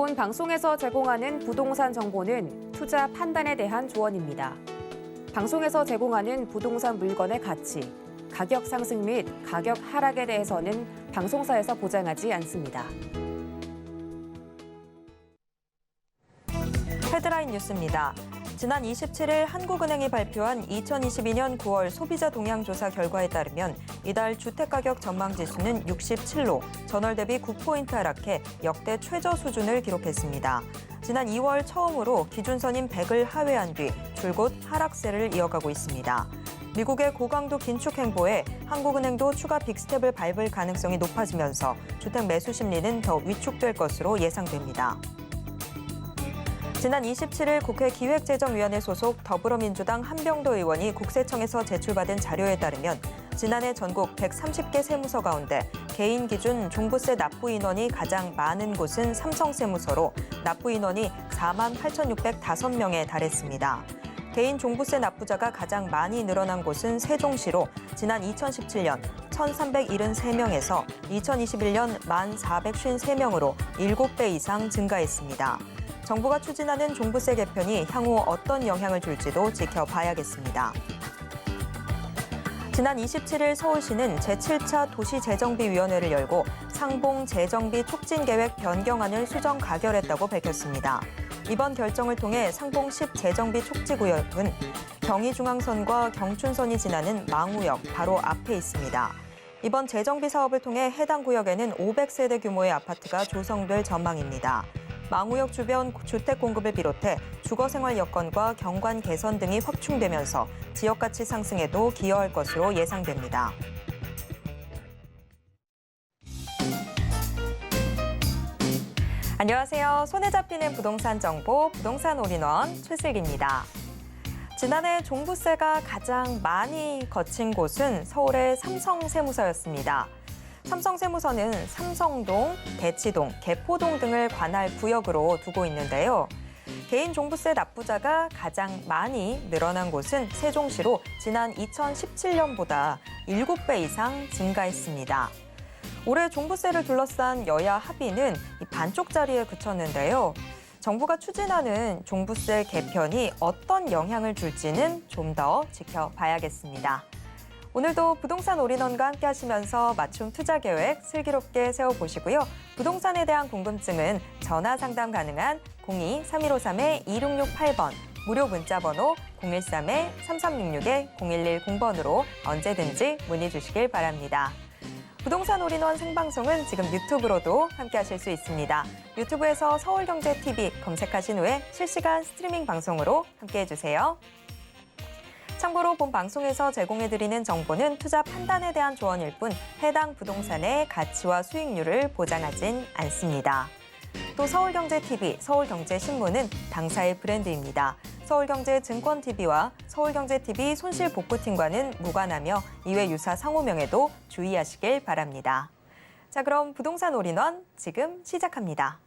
본 방송에서 제공하는 부동산 정보는 투자 판단에 대한 조언입니다. 방송에서 제공하는 부동산 물건의 가치, 가격 상승 및 가격 하락에 대해서는 방송사에서 보장하지 않습니다. 헤드라인 뉴스입니다. 지난 27일 한국은행이 발표한 2022년 9월 소비자 동향 조사 결과에 따르면 이달 주택가격 전망지수는 67로 전월 대비 9포인트 하락해 역대 최저 수준을 기록했습니다. 지난 2월 처음으로 기준선인 100을 하회한 뒤 줄곧 하락세를 이어가고 있습니다. 미국의 고강도 긴축 행보에 한국은행도 추가 빅스텝을 밟을 가능성이 높아지면서 주택 매수 심리는 더 위축될 것으로 예상됩니다. 지난 27일 국회 기획재정위원회 소속 더불어민주당 한병도 의원이 국세청에서 제출받은 자료에 따르면 지난해 전국 130개 세무서 가운데 개인 기준 종부세 납부 인원이 가장 많은 곳은 삼성세무서로 납부 인원이 48,605명에 달했습니다. 개인 종부세 납부자가 가장 많이 늘어난 곳은 세종시로 지난 2017년 1,373명에서 2021년 1,453명으로 7배 이상 증가했습니다. 정부가 추진하는 종부세 개편이 향후 어떤 영향을 줄지도 지켜봐야겠습니다. 지난 27일 서울시는 제7차 도시재정비위원회를 열고 상봉 재정비 촉진 계획 변경안을 수정 가결했다고 밝혔습니다. 이번 결정을 통해 상봉 10 재정비 촉지구역은 경의중앙선과 경춘선이 지나는 망우역 바로 앞에 있습니다. 이번 재정비 사업을 통해 해당 구역에는 500세대 규모의 아파트가 조성될 전망입니다. 망우역 주변 주택 공급을 비롯해 주거생활 여건과 경관 개선 등이 확충되면서 지역 가치 상승에도 기여할 것으로 예상됩니다. 안녕하세요. 손에 잡히는 부동산 정보, 부동산 올인원 최슬기입니다. 지난해 종부세가 가장 많이 거친 곳은 서울의 삼성세무서였습니다. 삼성세무서는 삼성동, 대치동, 개포동 등을 관할 구역으로 두고 있는데요. 개인 종부세 납부자가 가장 많이 늘어난 곳은 세종시로 지난 2017년보다 7배 이상 증가했습니다. 올해 종부세를 둘러싼 여야 합의는 반쪽짜리에 그쳤는데요. 정부가 추진하는 종부세 개편이 어떤 영향을 줄지는 좀 더 지켜봐야겠습니다. 오늘도 부동산 올인원과 함께 하시면서 맞춤 투자 계획 슬기롭게 세워보시고요. 부동산에 대한 궁금증은 전화 상담 가능한 02-3153-2668번, 무료 문자 번호 013-3366-0110번으로 언제든지 문의 주시길 바랍니다. 부동산 올인원 생방송은 지금 유튜브로도 함께 하실 수 있습니다. 유튜브에서 서울경제TV 검색하신 후에 실시간 스트리밍 방송으로 함께 해주세요. 참고로 본 방송에서 제공해드리는 정보는 투자 판단에 대한 조언일 뿐 해당 부동산의 가치와 수익률을 보장하진 않습니다. 또 서울경제TV, 서울경제신문은 당사의 브랜드입니다. 서울경제증권TV와 서울경제TV 손실복구팀과는 무관하며 이외 유사 상호명에도 주의하시길 바랍니다. 자, 그럼 부동산 올인원 지금 시작합니다.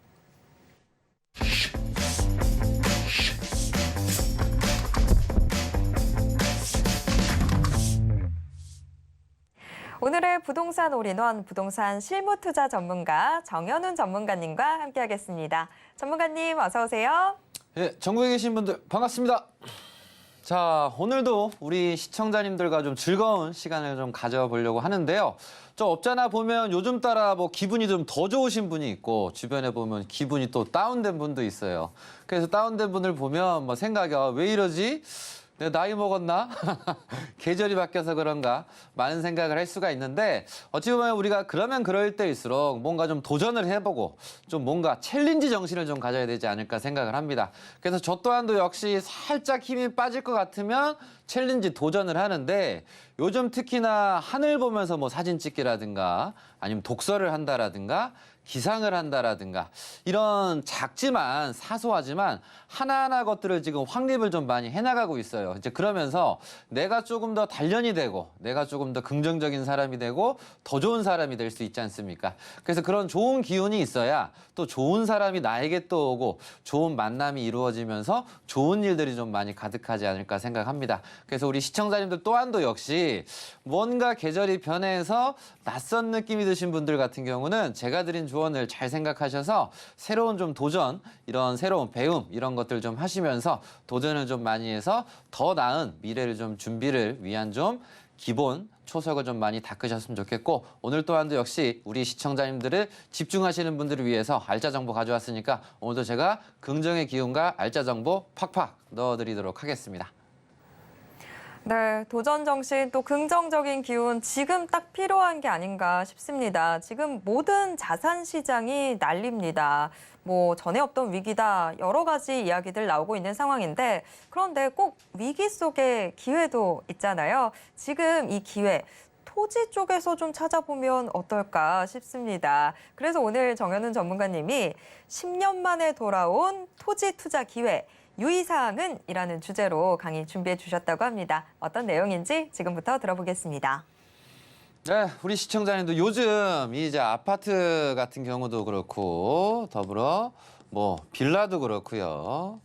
오늘의 부동산 올인원 부동산 실무투자 전문가 정현훈 전문가님과 함께하겠습니다. 전문가님 어서 오세요. 예, 전국에 계신 분들 반갑습니다. 자, 오늘도 우리 시청자님들과 좀 즐거운 시간을 좀 가져보려고 하는데요. 저 없잖아 보면 요즘 따라 뭐 기분이 좀 더 좋으신 분이 있고 주변에 보면 기분이 또 다운된 분도 있어요. 그래서 다운된 분을 보면 뭐 생각이 왜 이러지? 내가 나이 먹었나? 계절이 바뀌어서 그런가? 많은 생각을 할 수가 있는데 어찌 보면 우리가 그러면 그럴 때일수록 뭔가 좀 도전을 해보고 좀 뭔가 챌린지 정신을 좀 가져야 되지 않을까 생각을 합니다. 그래서 저 또한도 역시 살짝 힘이 빠질 것 같으면 챌린지 도전을 하는데 요즘 특히나 하늘 보면서 뭐 사진 찍기라든가 아니면 독서를 한다라든가 기상을 한다라든가 이런 작지만 사소하지만 하나하나 것들을 지금 확립을 좀 많이 해나가고 있어요. 이제 그러면서 내가 조금 더 단련이 되고 내가 조금 더 긍정적인 사람이 되고 더 좋은 사람이 될 수 있지 않습니까? 그래서 그런 좋은 기운이 있어야 또 좋은 사람이 나에게 또 오고 좋은 만남이 이루어지면서 좋은 일들이 좀 많이 가득하지 않을까 생각합니다. 그래서 우리 시청자님들 또한도 역시 뭔가 계절이 변해서 낯선 느낌이 드신 분들 같은 경우는 제가 드린 조언을 잘 생각하셔서 새로운 좀 도전, 이런 새로운 배움 이런 것들 좀 하시면서 도전을 좀 많이 해서 더 나은 미래를 좀 준비를 위한 좀 기본 초석을 좀 많이 닦으셨으면 좋겠고, 오늘 또한도 역시 우리 시청자님들을 집중하시는 분들을 위해서 알짜 정보 가져왔으니까 오늘도 제가 긍정의 기운과 알짜 정보 팍팍 넣어드리도록 하겠습니다. 네, 도전 정신 또 긍정적인 기운 지금 딱 필요한 게 아닌가 싶습니다. 지금 모든 자산 시장이 난립니다. 뭐 전에 없던 위기다 여러 가지 이야기들 나오고 있는 상황인데, 그런데 꼭 위기 속에 기회도 있잖아요. 지금 이 기회 토지 쪽에서 좀 찾아보면 어떨까 싶습니다. 그래서 오늘 정현훈 전문가님이 10년 만에 돌아온 토지 투자 기회 유의사항은? 이라는 주제로 강의 준비해 주셨다고 합니다. 어떤 내용인지 지금부터 들어보겠습니다. 네, 우리 시청자님도 요즘 이제 아파트 같은 경우도 그렇고 더불어 뭐 빌라도 그렇고요.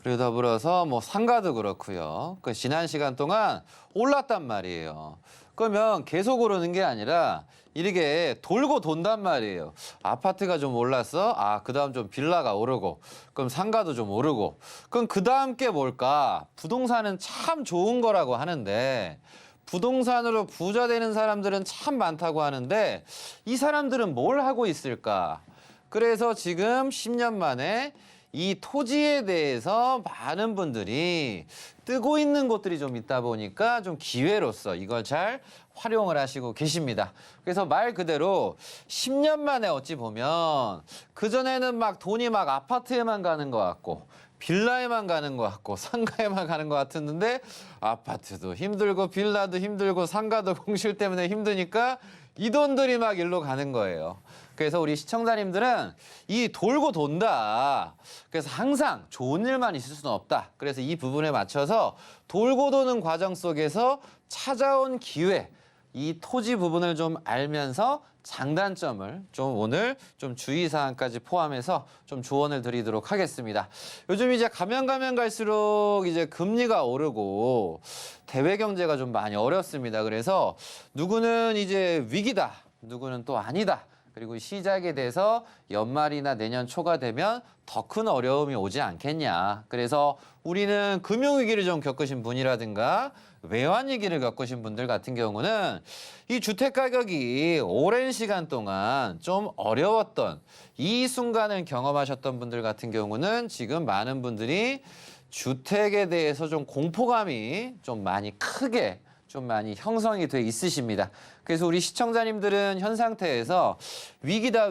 그리고 더불어서 뭐 상가도 그렇고요. 그 지난 시간 동안 올랐단 말이에요. 그러면 계속 오르는 게 아니라 이렇게 돌고 돈단 말이에요. 아파트가 좀 올랐어? 아, 그다음 좀 빌라가 오르고, 그럼 상가도 좀 오르고. 그럼 그다음 게 뭘까? 부동산은 참 좋은 거라고 하는데, 부동산으로 부자 되는 사람들은 참 많다고 하는데, 이 사람들은 뭘 하고 있을까? 그래서 지금 10년 만에 이 토지에 대해서 많은 분들이 뜨고 있는 곳들이 좀 있다 보니까 좀 기회로서 이걸 잘 활용을 하시고 계십니다. 그래서 말 그대로 10년 만에 어찌 보면 그전에는 막 돈이 막 아파트에만 가는 것 같고 빌라에만 가는 것 같고 상가에만 가는 것 같았는데, 아파트도 힘들고 빌라도 힘들고 상가도 공실 때문에 힘드니까 이 돈들이 막 일로 가는 거예요. 그래서 우리 시청자님들은 이 돌고 돈다. 그래서 항상 좋은 일만 있을 수는 없다. 그래서 이 부분에 맞춰서 돌고 도는 과정 속에서 찾아온 기회, 이 토지 부분을 좀 알면서 장단점을 좀 오늘 좀 주의사항까지 포함해서 좀 조언을 드리도록 하겠습니다. 요즘 이제 가면 갈수록 이제 금리가 오르고 대외 경제가 좀 많이 어렵습니다. 그래서 누구는 이제 위기다, 누구는 또 아니다. 그리고 시작에 대해서 연말이나 내년 초가 되면 더 큰 어려움이 오지 않겠냐. 그래서 우리는 금융위기를 좀 겪으신 분이라든가 외환위기를 겪으신 분들 같은 경우는 이 주택가격이 오랜 시간 동안 좀 어려웠던 이 순간을 경험하셨던 분들 같은 경우는 지금 많은 분들이 주택에 대해서 좀 공포감이 좀 많이 크게 좀 많이 형성이 돼 있으십니다. 그래서 우리 시청자님들은 현 상태에서 위기다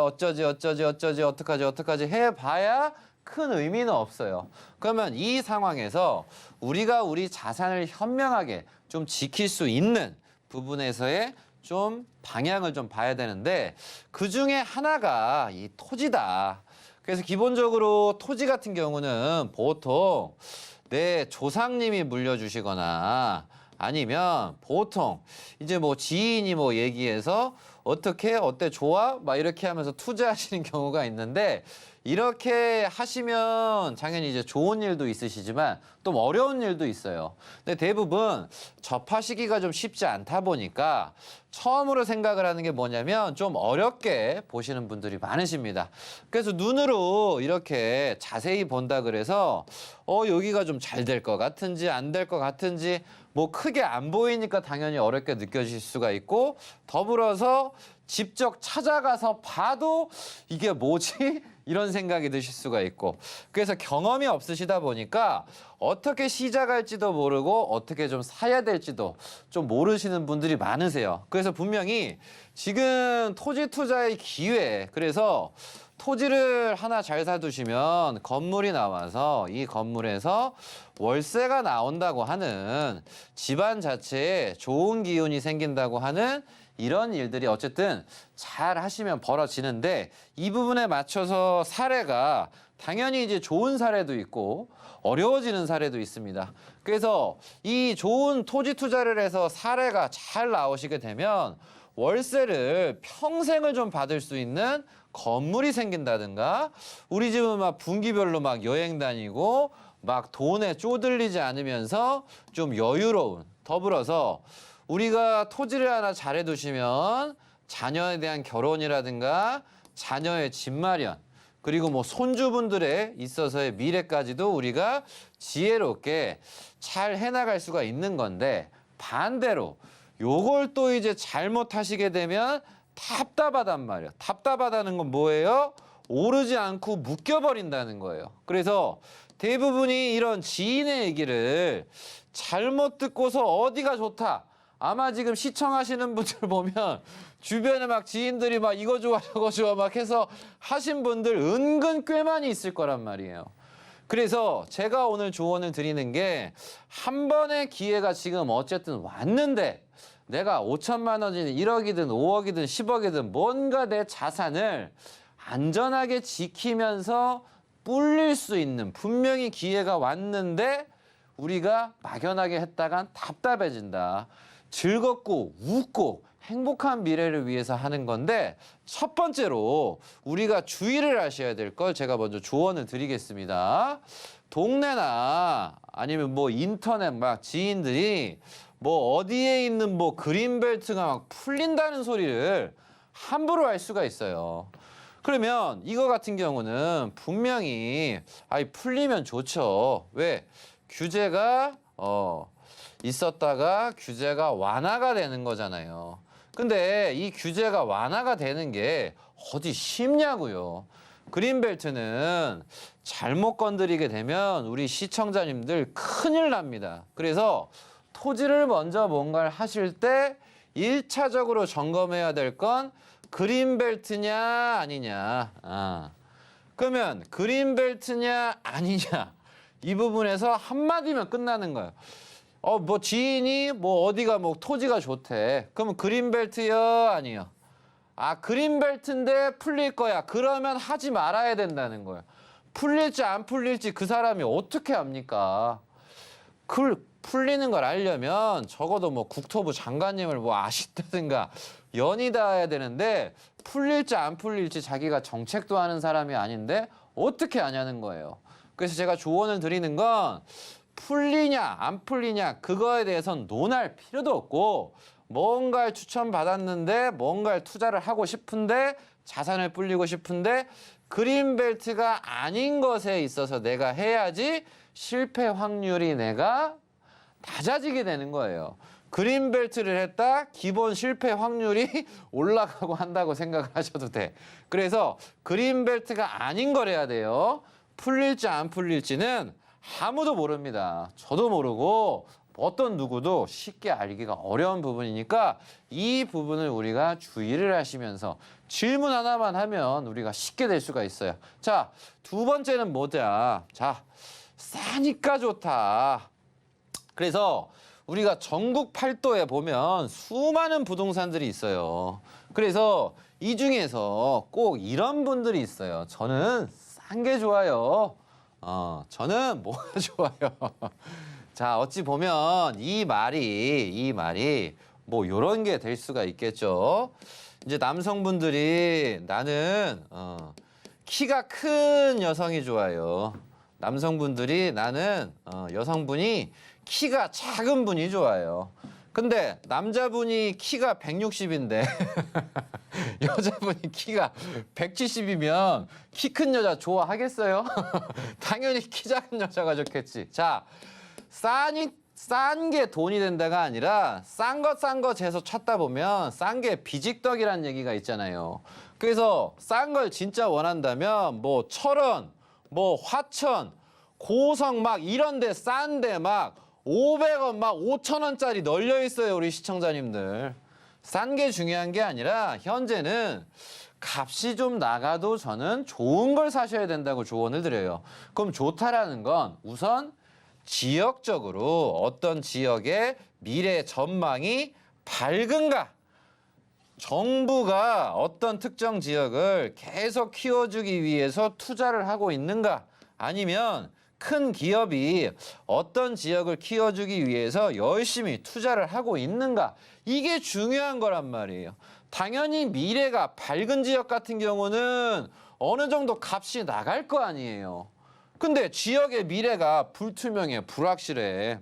어쩌지 어떡하지 해봐야 큰 의미는 없어요. 그러면 이 상황에서 우리가 우리 자산을 현명하게 좀 지킬 수 있는 부분에서의 좀 방향을 좀 봐야 되는데, 그 중에 하나가 이 토지다. 그래서 기본적으로 토지 같은 경우는 보통 내 조상님이 물려주시거나 아니면 보통 이제 뭐 지인이 뭐 얘기해서 어때 좋아? 막 이렇게 하면서 투자하시는 경우가 있는데, 이렇게 하시면 당연히 이제 좋은 일도 있으시지만 또 어려운 일도 있어요. 근데 대부분 접하시기가 좀 쉽지 않다 보니까 처음으로 생각을 하는 게 뭐냐면 좀 어렵게 보시는 분들이 많으십니다. 그래서 눈으로 이렇게 자세히 본다 그래서 여기가 좀 잘 될 것 같은지 안 될 것 같은지 뭐 크게 안 보이니까 당연히 어렵게 느껴질 수가 있고, 더불어서 직접 찾아가서 봐도 이게 뭐지? 이런 생각이 드실 수가 있고, 그래서 경험이 없으시다 보니까 어떻게 시작할지도 모르고 어떻게 좀 사야 될지도 좀 모르시는 분들이 많으세요. 그래서 분명히 지금 토지 투자의 기회, 그래서 토지를 하나 잘 사두시면 건물이 나와서 이 건물에서 월세가 나온다고 하는, 집안 자체에 좋은 기운이 생긴다고 하는 이런 일들이 어쨌든 잘 하시면 벌어지는데, 이 부분에 맞춰서 사례가 당연히 이제 좋은 사례도 있고 어려워지는 사례도 있습니다. 그래서 이 좋은 토지 투자를 해서 사례가 잘 나오시게 되면 월세를 평생을 좀 받을 수 있는 건물이 생긴다든가, 우리 집은 막 분기별로 막 여행 다니고 막 돈에 쪼들리지 않으면서 좀 여유로운, 더불어서 우리가 토지를 하나 잘해두시면 자녀에 대한 결혼이라든가 자녀의 집 마련, 그리고 뭐 손주분들에 있어서의 미래까지도 우리가 지혜롭게 잘 해나갈 수가 있는 건데, 반대로 요걸 또 이제 잘못하시게 되면 답답하단 말이에요. 답답하다는 건 뭐예요? 오르지 않고 묶여버린다는 거예요. 그래서 대부분이 이런 지인의 얘기를 잘못 듣고서 어디가 좋다. 아마 지금 시청하시는 분들 보면 주변에 막 지인들이 막 이거 좋아 저거 좋아 막 해서 하신 분들 은근 꽤 많이 있을 거란 말이에요. 그래서 제가 오늘 조언을 드리는 게, 한 번의 기회가 지금 어쨌든 왔는데 내가 5천만 원이든 1억이든 5억이든 10억이든 뭔가 내 자산을 안전하게 지키면서 불릴 수 있는 분명히 기회가 왔는데 우리가 막연하게 했다간 답답해진다. 즐겁고 웃고 행복한 미래를 위해서 하는 건데, 첫 번째로 우리가 주의를 하셔야 될 걸 제가 먼저 조언을 드리겠습니다. 동네나 아니면 뭐 인터넷 막 지인들이 뭐 어디에 있는 뭐 그린벨트가 막 풀린다는 소리를 함부로 할 수가 있어요. 그러면 이거 같은 경우는 분명히 풀리면 좋죠. 왜? 규제가 있었다가 규제가 완화가 되는 거잖아요. 근데 이 규제가 완화가 되는 게 어디 쉽냐고요. 그린벨트는 잘못 건드리게 되면 우리 시청자님들 큰일 납니다. 그래서 토지를 먼저 뭔가를 하실 때 1차적으로 점검해야 될 건 그린벨트냐 아니냐. 그러면 그린벨트냐 아니냐, 이 부분에서 한마디면 끝나는 거예요. 뭐 지인이 뭐 어디가 뭐 토지가 좋대. 그러면 그린벨트요 아니요? 그린벨트인데 풀릴 거야. 그러면 하지 말아야 된다는 거예요. 풀릴지 안 풀릴지 그 사람이 어떻게 압니까? 풀리는 걸 알려면 적어도 뭐 국토부 장관님을 뭐 아신다든가 연이 닿아야 되는데, 풀릴지 안 풀릴지 자기가 정책도 하는 사람이 아닌데 어떻게 아냐는 거예요. 그래서 제가 조언을 드리는 건, 풀리냐 안 풀리냐 그거에 대해서는 논할 필요도 없고, 뭔가를 추천받았는데 뭔가를 투자를 하고 싶은데 자산을 불리고 싶은데 그린벨트가 아닌 것에 있어서 내가 해야지 실패 확률이 내가 낮아지게 되는 거예요. 그린벨트를 했다 기본 실패 확률이 올라가고 한다고 생각을 하셔도 돼. 그래서 그린벨트가 아닌 걸 해야 돼요. 풀릴지 안 풀릴지는 아무도 모릅니다. 저도 모르고 어떤 누구도 쉽게 알기가 어려운 부분이니까 이 부분을 우리가 주의를 하시면서 질문 하나만 하면 우리가 쉽게 될 수가 있어요. 자, 두 번째는 뭐냐? 자, 싸니까 좋다. 그래서 우리가 전국 팔도에 보면 수많은 부동산들이 있어요. 그래서 이 중에서 꼭 이런 분들이 있어요. 저는 싼 게 좋아요. 저는 뭐가 좋아요. 자, 어찌 보면 이 말이 뭐 요런 게 될 수가 있겠죠. 이제 남성분들이 나는 키가 큰 여성이 좋아요. 남성분들이 나는 여성분이 키가 작은 분이 좋아요. 근데 남자분이 키가 160인데 여자분이 키가 170이면 키 큰 여자 좋아하겠어요? 당연히 키 작은 여자가 좋겠지. 자, 싼 게 돈이 된다가 아니라 싼 거 재서 찾다 보면 싼 게 비직덕이라는 얘기가 있잖아요. 그래서 싼 걸 진짜 원한다면 뭐 철원, 뭐 화천, 고성 막 이런 데 싼데 막 500원 막 5,000원짜리 널려 있어요. 우리 시청자님들. 싼 게 중요한 게 아니라 현재는 값이 좀 나가도 저는 좋은 걸 사셔야 된다고 조언을 드려요. 그럼 좋다라는 건 우선 지역적으로 어떤 지역의 미래 전망이 밝은가? 정부가 어떤 특정 지역을 계속 키워주기 위해서 투자를 하고 있는가? 아니면 큰 기업이 어떤 지역을 키워주기 위해서 열심히 투자를 하고 있는가? 이게 중요한 거란 말이에요. 당연히 미래가 밝은 지역 같은 경우는 어느 정도 값이 나갈 거 아니에요. 근데 지역의 미래가 불투명해, 불확실해.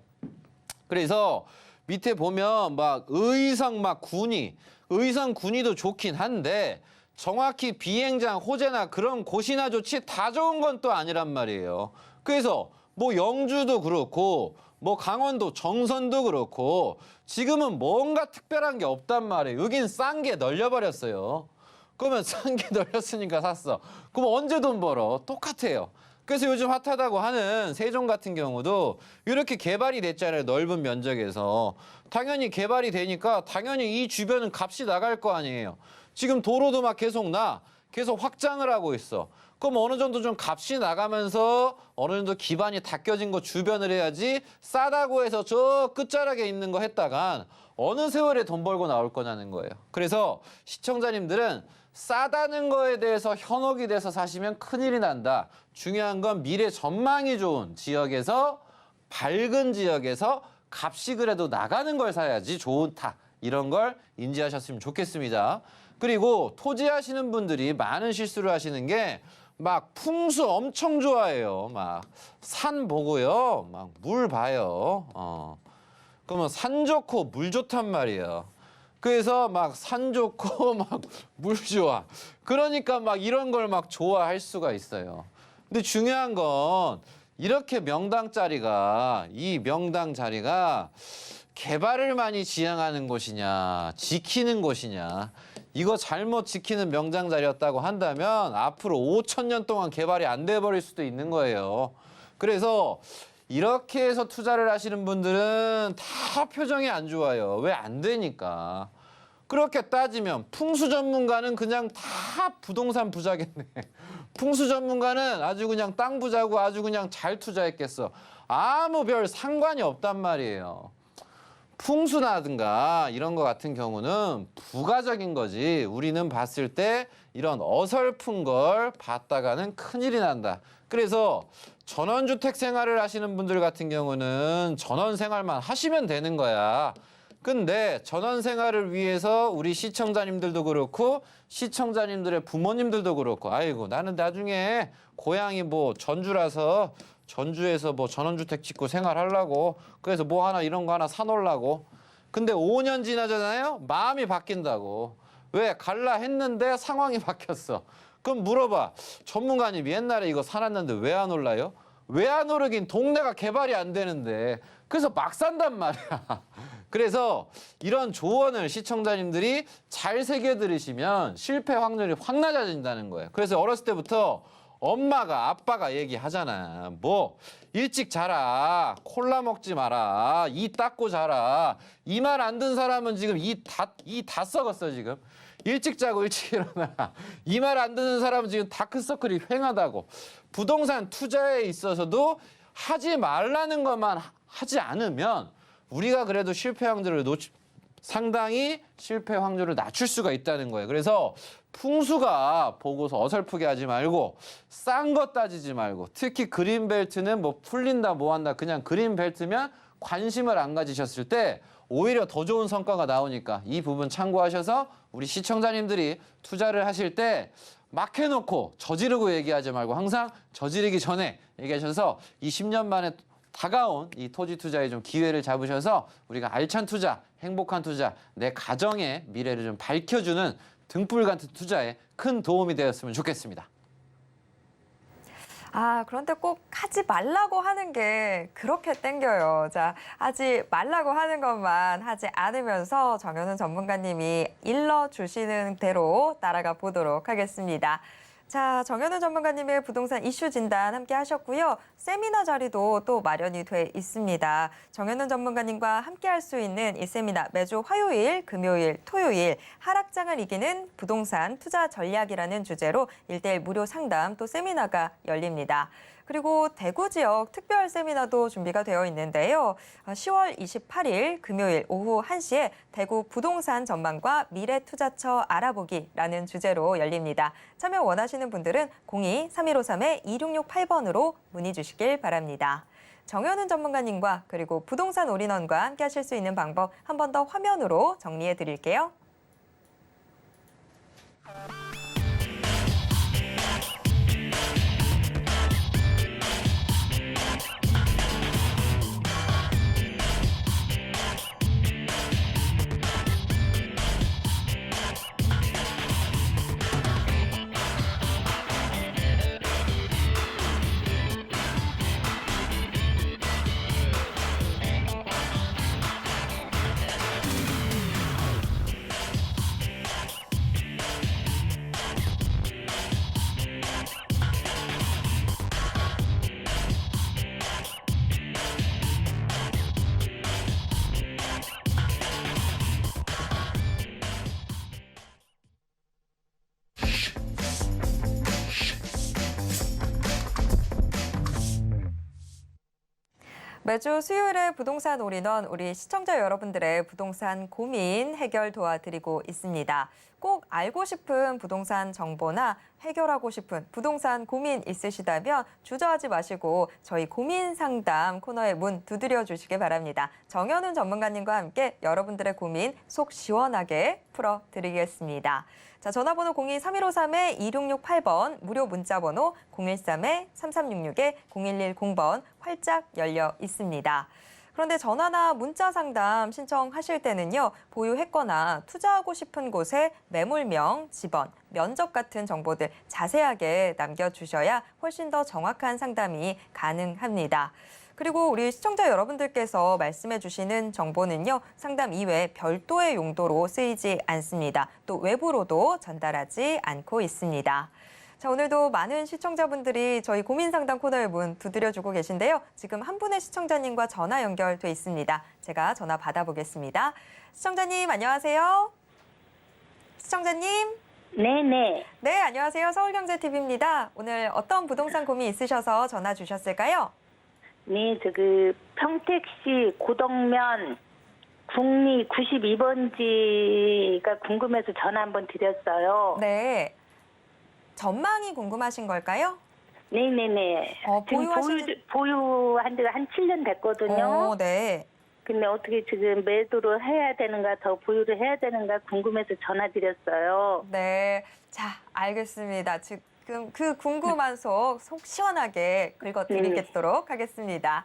그래서 밑에 보면 막 의성 막 군위, 의성 군위도 좋긴 한데 정확히 비행장, 호재나 그런 곳이나 좋지 다 좋은 건 또 아니란 말이에요. 그래서 뭐 영주도 그렇고 뭐 강원도 정선도 그렇고 지금은 뭔가 특별한 게 없단 말이에요. 여긴 싼 게 널려버렸어요. 그러면 싼 게 널렸으니까 샀어. 그럼 언제 돈 벌어? 똑같아요. 그래서 요즘 핫하다고 하는 세종 같은 경우도 이렇게 개발이 됐잖아요. 넓은 면적에서. 당연히 개발이 되니까 당연히 이 주변은 값이 나갈 거 아니에요. 지금 도로도 막 계속 확장을 하고 있어. 그럼 어느 정도 좀 값이 나가면서 어느 정도 기반이 닦여진 거 주변을 해야지 싸다고 해서 저 끝자락에 있는 거 했다간 어느 세월에 돈 벌고 나올 거냐는 거예요. 그래서 시청자님들은 싸다는 거에 대해서 현혹이 돼서 사시면 큰일이 난다. 중요한 건 미래 전망이 좋은 지역에서 밝은 지역에서 값이 그래도 나가는 걸 사야지 좋다. 이런 걸 인지하셨으면 좋겠습니다. 그리고 토지하시는 분들이 많은 실수를 하시는 게 막 풍수 엄청 좋아해요. 막 산 보고요. 막 물 봐요. 그러면 산 좋고 물 좋단 말이에요. 그래서 막 산 좋고 막 물 좋아. 그러니까 막 이런 걸 막 좋아할 수가 있어요. 근데 중요한 건 이렇게 이 명당 자리가 개발을 많이 지향하는 곳이냐, 지키는 곳이냐. 이거 잘못 지키는 명당 자리였다고 한다면 앞으로 5,000년 동안 개발이 안 돼버릴 수도 있는 거예요. 그래서 이렇게 해서 투자를 하시는 분들은 다 표정이 안 좋아요. 왜 안 되니까. 그렇게 따지면 풍수 전문가는 그냥 다 부동산 부자겠네. 풍수 전문가는 아주 그냥 땅 부자고 아주 그냥 잘 투자했겠어. 아무 별 상관이 없단 말이에요. 풍수라든가 이런 거 같은 경우는 부가적인 거지. 우리는 봤을 때 이런 어설픈 걸 봤다가는 큰일이 난다. 그래서 전원주택 생활을 하시는 분들 같은 경우는 전원 생활만 하시면 되는 거야. 근데 전원 생활을 위해서 우리 시청자님들도 그렇고 시청자님들의 부모님들도 그렇고 아이고 나는 나중에 고향이 뭐 전주라서 전주에서 뭐 전원주택 짓고 생활하려고 그래서 뭐 하나 이런 거 하나 사놓으려고. 근데 5년 지나잖아요. 마음이 바뀐다고. 왜? 갈라 했는데 상황이 바뀌었어. 그럼 물어봐. 전문가님 옛날에 이거 사놨는데 왜 안 올라요? 왜 안 오르긴 동네가 개발이 안 되는데. 그래서 막 산단 말이야. 그래서 이런 조언을 시청자님들이 잘 새겨 들으시면 실패 확률이 확 낮아진다는 거예요. 그래서 어렸을 때부터 엄마가 아빠가 얘기하잖아. 뭐 일찍 자라. 콜라 먹지 마라. 이 닦고 자라. 이 말 안 듣는 사람은 지금 이 다 썩었어 지금. 일찍 자고 일찍 일어나. 이 말 안 듣는 사람은 지금 다크서클이 횡하다고. 부동산 투자에 있어서도 하지 말라는 것만 하지 않으면 우리가 그래도 실패 확률을 상당히 실패 확률을 낮출 수가 있다는 거예요. 그래서 풍수가 보고서 어설프게 하지 말고 싼 거 따지지 말고 특히 그린벨트는 뭐 풀린다 뭐 한다 그냥 그린벨트면 관심을 안 가지셨을 때 오히려 더 좋은 성과가 나오니까 이 부분 참고하셔서 우리 시청자님들이 투자를 하실 때 막 해놓고 저지르고 얘기하지 말고 항상 저지르기 전에 얘기하셔서 이 10년 만에 다가온 이 토지 투자에 좀 기회를 잡으셔서 우리가 알찬 투자, 행복한 투자, 내 가정의 미래를 좀 밝혀주는 등불 같은 투자에 큰 도움이 되었으면 좋겠습니다. 그런데 꼭 하지 말라고 하는 게 그렇게 땡겨요. 자, 하지 말라고 하는 것만 하지 않으면서 정현우 전문가님이 일러주시는 대로 따라가 보도록 하겠습니다. 자, 정현우 전문가님의 부동산 이슈 진단 함께 하셨고요. 세미나 자리도 또 마련이 돼 있습니다. 정현우 전문가님과 함께 할 수 있는 이 세미나 매주 화요일, 금요일, 토요일 하락장을 이기는 부동산 투자 전략이라는 주제로 1:1 무료 상담 또 세미나가 열립니다. 그리고 대구 지역 특별 세미나도 준비가 되어 있는데요. 10월 28일 금요일 오후 1시에 대구 부동산 전망과 미래투자처 알아보기라는 주제로 열립니다. 참여 원하시는 분들은 02-3153-2668번으로 문의 주시길 바랍니다. 정현우 전문가님과 그리고 부동산 올인원과 함께 하실 수 있는 방법 한 번 더 화면으로 정리해 드릴게요. 매주 수요일에 부동산 올인원 우리 시청자 여러분들의 부동산 고민 해결 도와드리고 있습니다. 꼭 알고 싶은 부동산 정보나 해결하고 싶은 부동산 고민 있으시다면 주저하지 마시고 저희 고민 상담 코너에 문 두드려 주시기 바랍니다. 정현훈 전문가님과 함께 여러분들의 고민 속 시원하게 풀어드리겠습니다. 자, 전화번호 02-3153-2668번, 무료 문자번호 013-3366-0110번 활짝 열려 있습니다. 그런데 전화나 문자 상담 신청하실 때는요, 보유했거나 투자하고 싶은 곳의 매물명, 지번, 면적 같은 정보들 자세하게 남겨주셔야 훨씬 더 정확한 상담이 가능합니다. 그리고 우리 시청자 여러분들께서 말씀해 주시는 정보는요, 상담 이외에 별도의 용도로 쓰이지 않습니다. 또 외부로도 전달하지 않고 있습니다. 자, 오늘도 많은 시청자분들이 저희 고민 상담 코너에 문 두드려주고 계신데요. 지금 한 분의 시청자님과 전화 연결돼 있습니다. 제가 전화 받아보겠습니다. 시청자님, 안녕하세요. 시청자님. 네네. 네, 안녕하세요. 서울경제TV입니다. 오늘 어떤 부동산 고민 있으셔서 전화 주셨을까요? 네, 평택시 고덕면 국리 92번지가 궁금해서 전화 한번 드렸어요. 네. 전망이 궁금하신 걸까요? 네네네. 지금 보유한 지가 한 7년 됐거든요. 네. 근데 어떻게 지금 매도를 해야 되는가, 더 보유를 해야 되는가 궁금해서 전화 드렸어요. 네. 자, 알겠습니다. 지금 그 궁금한 속 시원하게 긁어드리겠도록 하겠습니다.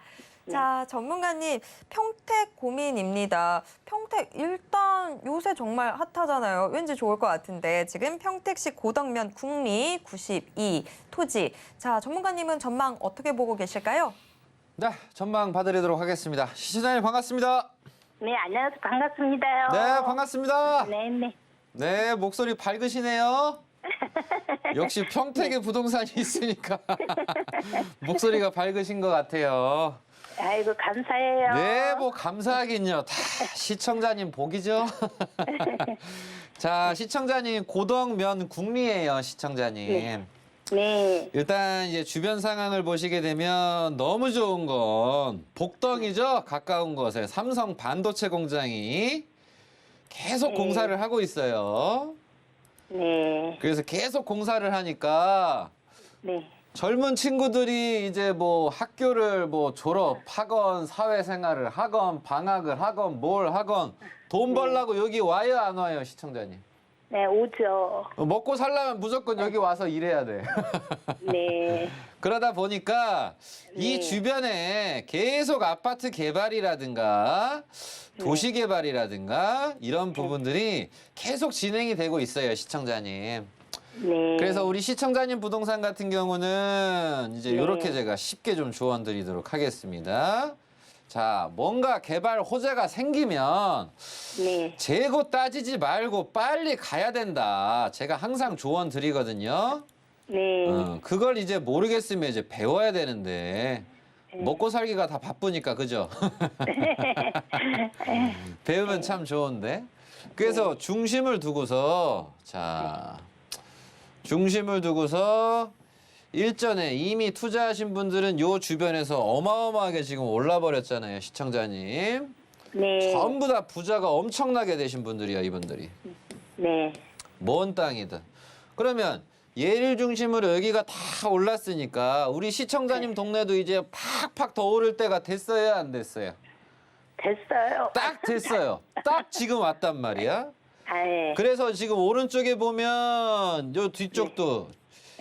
자, 전문가님, 평택 고민입니다. 평택 일단 요새 정말 핫하잖아요. 왠지 좋을 것 같은데 지금 평택시 고덕면 국리 92 토지. 자, 전문가님은 전망 어떻게 보고 계실까요? 네, 전망 봐드리도록 하겠습니다. 시청자님 반갑습니다. 네, 안녕하세요. 반갑습니다요. 네, 반갑습니다. 네네. 네, 목소리 밝으시네요. 역시 평택에 부동산이 있으니까 목소리가 밝으신 것 같아요. 아이고, 감사해요. 네, 뭐 감사하긴요. 다 시청자님 복이죠. 자, 시청자님 고덕면 국리예요, 시청자님. 네. 일단 이제 주변 상황을 보시게 되면 너무 좋은 건 복덕이죠. 가까운 곳에 삼성 반도체 공장이 계속 공사를 하고 있어요. 네. 그래서 계속 공사를 하니까 네. 젊은 친구들이 이제 뭐 학교를 뭐 졸업하건 사회생활을 하건 방학을 하건 뭘 하건 돈 벌려고 여기 와요, 안 와요, 시청자님? 네, 오죠. 먹고 살려면 무조건 여기 와서 일해야 돼. 네. 그러다 보니까 이 네. 주변에 계속 아파트 개발이라든가 도시 개발이라든가 이런 부분들이 계속 진행이 되고 있어요, 시청자님. 네. 그래서 우리 시청자님 부동산 같은 경우는 이제 네. 이렇게 제가 쉽게 좀 조언 드리도록 하겠습니다. 자, 뭔가 개발 호재가 생기면 네. 재고 따지지 말고 빨리 가야 된다. 제가 항상 조언 드리거든요. 네. 그걸 이제 모르겠으면 이제 배워야 되는데 먹고 살기가 다 바쁘니까, 그죠? 배우면 참 좋은데. 그래서 중심을 두고서 일전에 이미 투자하신 분들은 요 주변에서 어마어마하게 지금 올라버렸잖아요, 시청자님. 네. 전부 다 부자가 엄청나게 되신 분들이야, 이분들이. 네. 먼 땅이든. 그러면 얘를 중심으로 여기가 다 올랐으니까 우리 시청자님 동네도 이제 팍팍 더 오를 때가 됐어요, 안 됐어요? 됐어요. 딱 됐어요. 딱 지금 왔단 말이야. 아, 예. 그래서 지금 오른쪽에 보면 요 뒤쪽도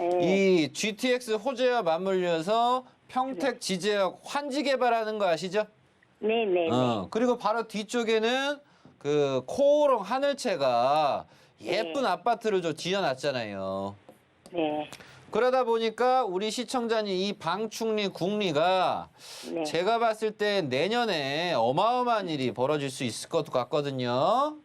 예. 이 GTX 호재와 맞물려서 평택 지제역 환지 개발하는 거 아시죠? 네네. 그리고 바로 뒤쪽에는 그 코오롱 하늘채가 예쁜 아파트를 좀 지어놨잖아요. 네. 그러다 보니까 우리 시청자님 이 방충리 국리가 네. 제가 봤을 때 내년에 어마어마한 일이 벌어질 수 있을 것 같거든요.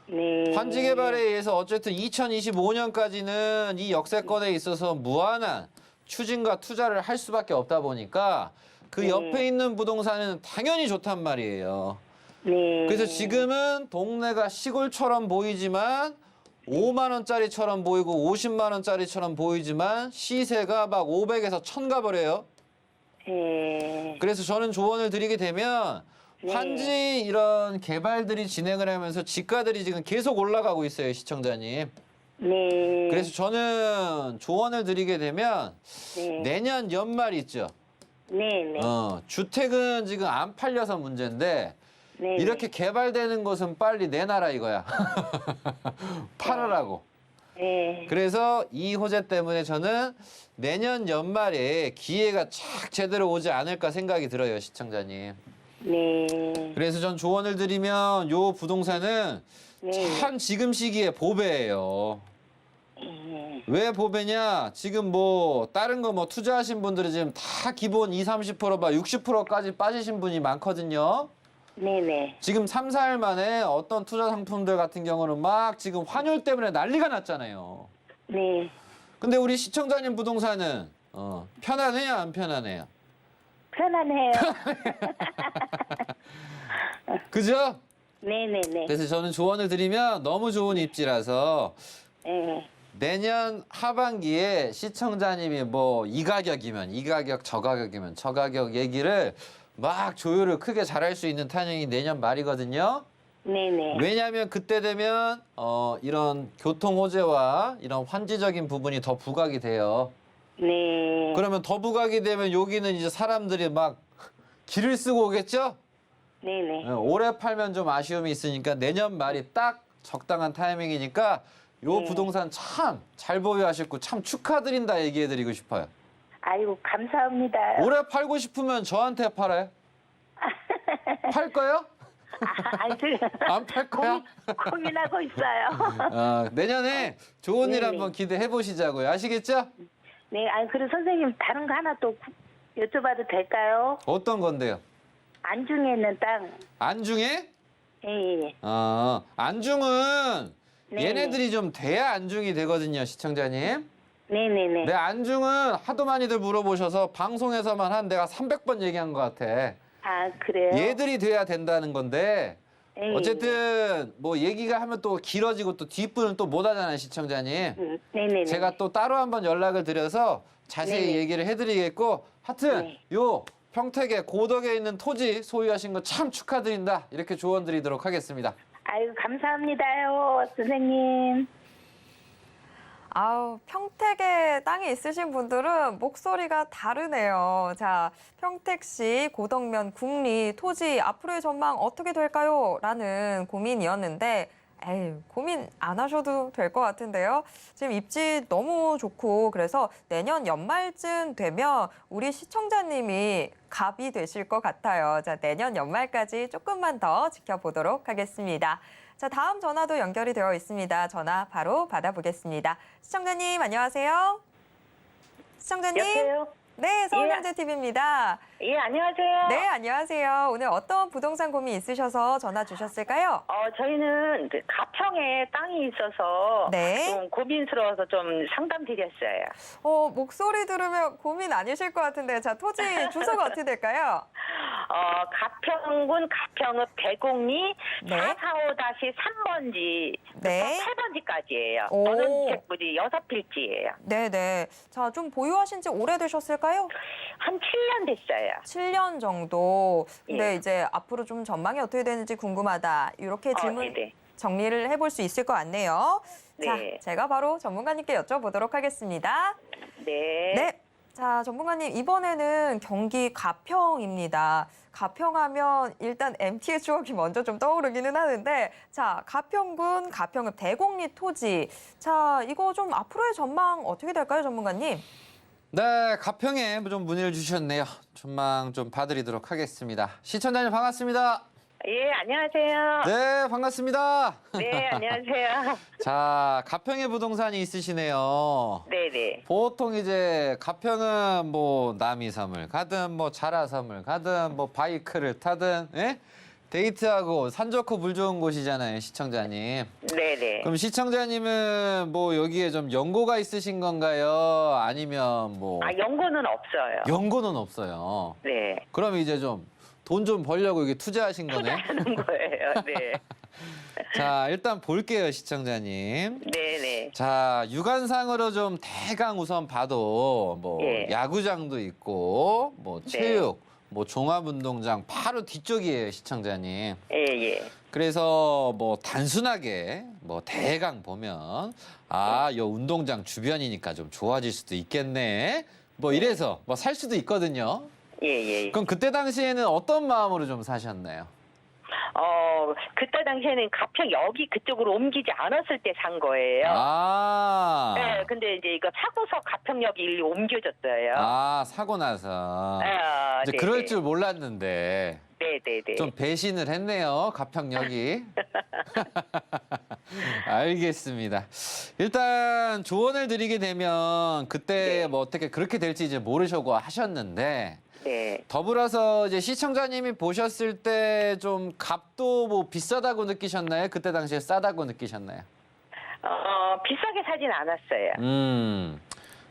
네. 환지 개발에 의해서 어쨌든 2025년까지는 이 역세권에 있어서 무한한 추진과 투자를 할 수밖에 없다 보니까 그 옆에 있는 부동산은 당연히 좋단 말이에요. 네. 그래서 지금은 동네가 시골처럼 보이지만 5만 원짜리처럼 보이고 50만 원짜리처럼 보이지만 시세가 막 500에서 1000 가버려요. 예. 그래서 저는 조언을 드리게 되면 환지 이런 개발들이 진행을 하면서 지가들이 지금 계속 올라가고 있어요, 시청자님. 네. 그래서 저는 조언을 드리게 되면 네. 내년 연말 있죠. 네네. 주택은 지금 안 팔려서 문제인데 네. 이렇게 개발되는 것은 빨리 내놔라 이거야. 팔으라고. 네. 그래서 이 호재 때문에 저는 내년 연말에 기회가 착 제대로 오지 않을까 생각이 들어요, 시청자님. 네. 그래서 전 조언을 드리면 요 부동산은 네. 참 지금 시기에 보배예요. 네. 왜 보배냐? 지금 뭐 다른 거 뭐 투자하신 분들은 지금 다 기본 20, 30%, 막 60%까지 빠지신 분이 많거든요. 네네. 지금 3, 4일 만에 어떤 투자 상품들 같은 경우는 막 지금 환율 때문에 난리가 났잖아요. 네. 근데 우리 시청자님 부동산은 편안해요, 안 편안해요? 편안해요. 그죠? 네네네. 그래서 저는 조언을 드리면 너무 좋은 입지라서 네. 내년 하반기에 시청자님이 뭐 이 가격이면 이 가격, 저 가격이면 저 가격 얘기를 막 조율을 크게 잘할 수 있는 타이밍이 내년 말이거든요. 네네. 왜냐하면 그때 되면 이런 교통 호재와 이런 환지적인 부분이 더 부각이 돼요. 네. 그러면 더 부각이 되면 여기는 이제 사람들이 막 길을 쓰고 오겠죠? 네네. 올해 팔면 좀 아쉬움이 있으니까 내년 말이 딱 적당한 타이밍이니까 요 네. 부동산 참 잘 보유하셨고 참 축하드린다 얘기해드리고 싶어요. 아이고, 감사합니다. 올해 팔고 싶으면 저한테 팔아요. 팔 거요? 아니, 안 팔 거야? 고민하고 있어요. 내년에 좋은 일 네네. 한번 기대해 보시자고요. 아시겠죠? 네, 아니, 그리고 선생님, 다른 거 하나 또 여쭤봐도 될까요? 어떤 건데요? 안중에 있는 땅. 안중에? 예. 안중은 네. 얘네들이 좀 돼야 안중이 되거든요, 시청자님. 네네네. 네, 안중은 하도 많이들 물어보셔서 방송에서만 한 내가 300번 얘기한 것 같아. 아, 그래요? 얘들이 돼야 된다는 건데 예. 어쨌든 뭐 얘기가 하면 또 길어지고 또 뒷분은 또 못 하잖아요, 시청자님. 네네네. 제가 또 따로 한번 연락을 드려서 자세히 네네. 얘기를 해드리겠고 하여튼 네. 요 평택에 고덕에 있는 토지 소유하신 거 참 축하드린다 이렇게 조언 드리도록 하겠습니다. 아이고, 감사합니다요, 선생님. 아우, 평택에 땅이 있으신 분들은 목소리가 다르네요. 자, 평택시 고덕면 국리 토지 앞으로의 전망 어떻게 될까요? 라는 고민이었는데 에이, 고민 안 하셔도 될 것 같은데요. 지금 입지 너무 좋고 그래서 내년 연말쯤 되면 우리 시청자님이 갑이 되실 것 같아요. 자, 내년 연말까지 조금만 더 지켜보도록 하겠습니다. 자, 다음 전화도 연결이 되어 있습니다. 전화 바로 받아보겠습니다. 시청자님, 안녕하세요. 시청자님. 여보세요? 네, 서울경제TV입니다. 예, 안녕하세요. 네, 안녕하세요. 오늘 어떤 부동산 고민 있으셔서 전화 주셨을까요? 저희는 그 가평에 땅이 있어서 네. 좀 고민스러워서 좀 상담드렸어요. 목소리 들으면 고민 아니실 것 같은데, 자, 토지 주소가 어떻게 될까요? 가평군 가평읍 대곡리 네. 445-3번지, 네. 8번지까지예요. 오. 전원주택물이 6필지예요. 네네. 자, 좀 보유하신 지 오래되셨을까요? 한 7년 됐어요. 7년 정도. 근데 예. 이제 앞으로 좀 전망이 어떻게 되는지 궁금하다. 이렇게 질문 네네. 정리를 해볼 수 있을 것 같네요. 자, 네. 제가 바로 전문가님께 여쭤보도록 하겠습니다. 네. 네. 자, 전문가님, 이번에는 경기 가평입니다. 가평하면 일단 MT의 추억이 먼저 좀 떠오르기는 하는데, 자, 가평군 가평읍 대곡리 토지. 자, 이거 좀 앞으로의 전망 어떻게 될까요, 전문가님? 네, 가평에 좀 문의를 주셨네요. 전망 좀 봐드리도록 하겠습니다. 시청자님 반갑습니다. 예, 안녕하세요. 네, 반갑습니다. 네, 안녕하세요. 자, 가평에 부동산이 있으시네요. 네네. 보통 이제 가평은 뭐 남이섬을 가든 뭐 자라섬을 가든 뭐 바이크를 타든 예? 데이트하고 산 좋고 물 좋은 곳이잖아요, 시청자님. 네네. 그럼 시청자님은 뭐 여기에 좀 연고가 있으신 건가요? 아니면 뭐 연고는 없어요. 연고는 없어요. 네. 그럼 이제 좀 돈 좀 벌려고 이게 투자하신 거네. 투자하는 거예요. 네. 자, 일단 볼게요, 시청자님. 네네. 자, 육안상으로 좀 대강 우선 봐도 뭐 예. 야구장도 있고 뭐 체육, 뭐 종합운동장 바로 뒤쪽이에요, 시청자님. 예. 그래서 뭐 단순하게 뭐 대강 보면 요 운동장 주변이니까 좀 좋아질 수도 있겠네. 뭐 이래서 뭐 살 수도 있거든요. 예. 그럼 그때 당시에는 어떤 마음으로 좀 사셨나요? 그때 당시에는 가평 여기 그쪽으로 옮기지 않았을 때 산 거예요. 아. 네, 근데 이제 이거 사고서 가평역 일로 옮겨졌어요. 사고 나서. 이제 네네. 그럴 줄 몰랐는데. 네네네. 좀 배신을 했네요, 가평역이. 알겠습니다. 일단 조언을 드리게 되면 그때 네. 뭐 어떻게 그렇게 될지 이제 모르셔고 하셨는데 네. 더불어서 이제 시청자님이 보셨을 때 좀 값도 뭐 비싸다고 느끼셨나요? 그때 당시에 싸다고 느끼셨나요? 비싸게 사진 않았어요.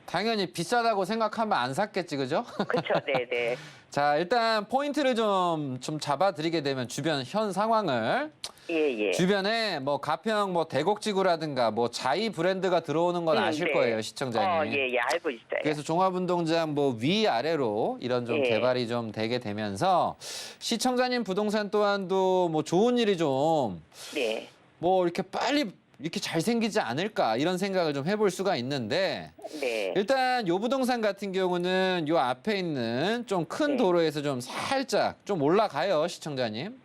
당연히 비싸다고 생각하면 안 샀겠지, 그죠? 그쵸, 네네. 자, 일단 포인트를 좀 잡아드리게 되면 주변 현 상황을 예. 주변에 뭐 가평 뭐 대곡지구라든가 뭐 자이 브랜드가 들어오는 건 아실 네. 거예요, 시청자님. 예, 알고 있어요. 그래서 종합운동장 뭐 위아래로 이런 좀 예. 개발이 좀 되게 되면서 시청자님 부동산 또한도 뭐 좋은 일이 좀 네. 뭐 이렇게 빨리 이렇게 잘 생기지 않을까 이런 생각을 좀 해볼 수가 있는데 네. 일단 요 부동산 같은 경우는 요 앞에 있는 좀 큰 네. 도로에서 좀 살짝 좀 올라가요, 시청자님.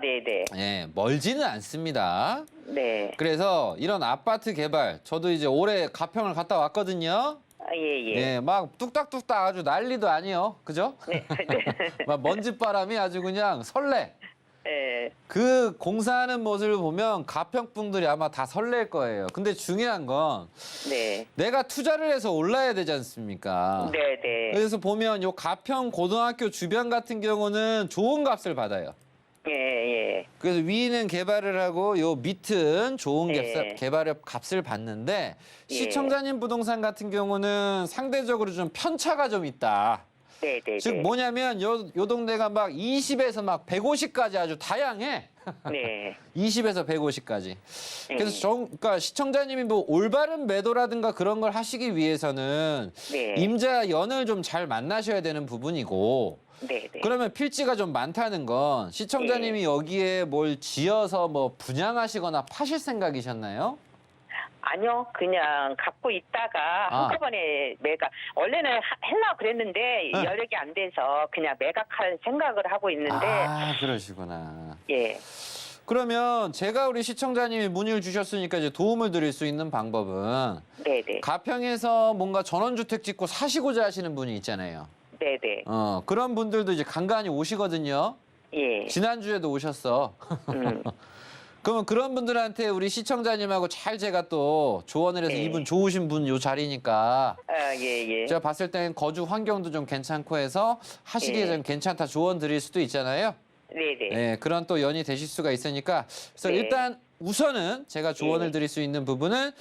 네네. 예, 멀지는 않습니다. 네. 그래서 이런 아파트 개발, 저도 이제 올해 가평을 갔다 왔거든요. 예. 예, 막 뚝딱뚝딱 아주 난리도 아니에요. 그죠? 네. 막 먼지바람이 아주 그냥 설레. 네. 그 공사하는 모습을 보면 가평 분들이 아마 다 설렐 거예요. 근데 중요한 건 네. 내가 투자를 해서 올라야 되지 않습니까? 네네. 그래서 보면 요 가평 고등학교 주변 같은 경우는 좋은 값을 받아요. 예. 그래서 위는 개발을 하고 요 밑은 좋은 네. 개발의 값을 받는데 예. 시청자님 부동산 같은 경우는 상대적으로 좀 편차가 좀 있다. 네네. 즉 뭐냐면 요 동네가 막 20에서 막 150까지 아주 다양해. 네. 20에서 150까지. 그래서 그러니까 시청자님이 뭐 올바른 매도라든가 그런 걸 하시기 위해서는 네. 임자 연을 좀 잘 만나셔야 되는 부분이고 네네. 그러면 필지가 좀 많다는 건 시청자님이 여기에 뭘 지어서 뭐 분양하시거나 파실 생각이셨나요? 아니요, 그냥 갖고 있다가 한꺼번에 매각. 원래는 하려고 그랬는데 여력이 안 돼서 그냥 매각할 생각을 하고 있는데. 그러시구나. 예. 그러면 제가 우리 시청자님이 문의를 주셨으니까 이제 도움을 드릴 수 있는 방법은 네네. 가평에서 뭔가 전원주택 짓고 사시고자 하시는 분이 있잖아요. 네네. 그런 분들도 이제 간간히 오시거든요. 예. 지난주에도 오셨어. 그러면 그런 분들한테 우리 시청자님하고 잘 제가 또 조언을 해서 예. 이분 좋으신 분 요 자리니까 예. 제가 봤을 땐 거주 환경도 좀 괜찮고 해서 하시기에 예. 좀 괜찮다 조언 드릴 수도 있잖아요. 네네. 네, 그런 또 연이 되실 수가 있으니까 그래서 네. 일단 우선은 제가 조언을 예. 드릴 수 있는 부분은